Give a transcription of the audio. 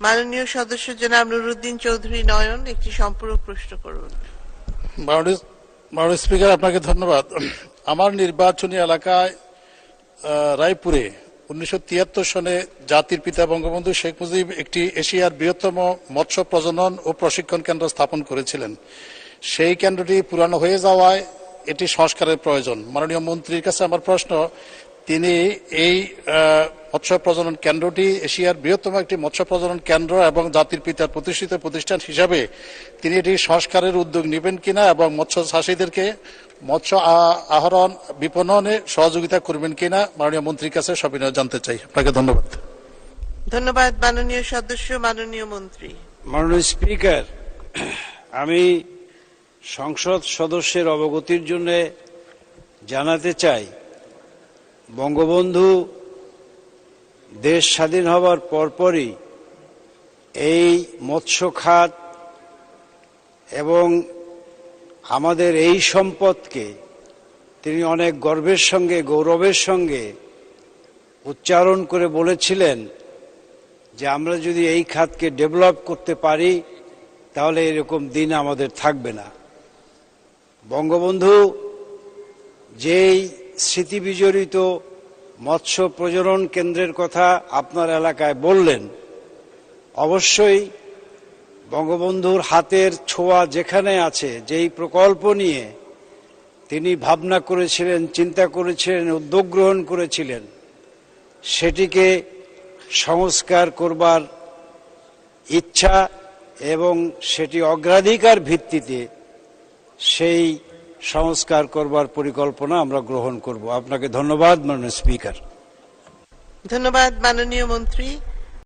মাননীয় সদস্য জনাব নুরুদ্দিন চৌধুরী নয়ন একটি সম্পূরক প্রশ্ন করুন। মাননীয় স্পিকার, আপনাকে ধন্যবাদ। আমার নির্বাচনী এলাকায় রায়পুরে 1973 সনে জাতির পিতা বঙ্গবন্ধু শেখ মুজিব একটি এশিয়ার বৃহত্তম মৎস্য প্রজনন ও প্রশিক্ষণ কেন্দ্র স্থাপন করেছিলেন। সেই কেন্দ্রটি পুরানো হয়ে যাওয়ায় এটি সংস্কারের প্রয়োজন। মাননীয় মন্ত্রীর কাছে আমার প্রশ্ন, তিনি এই মৎস্য প্রজনন কেন্দ্রটি এশিয়ার বৃহত্তম একটি মৎস্য প্রজনন কেন্দ্র এবং জাতির পিতার প্রতিষ্ঠিত প্রতিষ্ঠান হিসাবে তিনি এটি সংস্কারের উদ্যোগ নেবেন কিনা এবং মৎস্য চাষীদেরকে মৎস্য আহরণ বিপণনে সহযোগিতা করবেন কিনা মাননীয় মন্ত্রীর কাছে সবিনয় জানতে চাই। আপনাকে ধন্যবাদ। ধন্যবাদ মাননীয় সদস্য। মাননীয় মন্ত্রী। মাননীয় স্পিকার, আমি সংসদ সদস্যের অবগতির জন্য জানাতে চাই, বঙ্গবন্ধু দেশ স্বাধীন হবার পরপরই এই মৎস্য খাত এবং আমাদের এই সম্পদকে তিনি অনেক গর্বের সঙ্গে গৌরবের সঙ্গে উচ্চারণ করে বলেছিলেন যে আমরা যদি এই খাতকে ডেভেলপ করতে পারি তাহলে এরকম দিন আমাদের থাকবে না। বঙ্গবন্ধু যেই স্মৃতি বিজড়িত মৎস্য প্রজনন কেন্দ্রের কথা আপনার এলাকায় বললেন, অবশ্যই বঙ্গবন্ধুর হাতের ছোঁয়া যেখানে আছে, যেই প্রকল্প নিয়ে তিনি ভাবনা করেছিলেন, চিন্তা করেছিলেন, উদ্যোগ গ্রহণ করেছিলেন, সেটিকে সংস্কার করবার ইচ্ছা এবং সেটি অগ্রাধিকার ভিত্তিতে সেই সংস্কার করবার পরিকল্পনা আমরা গ্রহণ করব। আপনাকে ধন্যবাদ মাননীয় স্পিকার। ধন্যবাদ মাননীয় মন্ত্রী।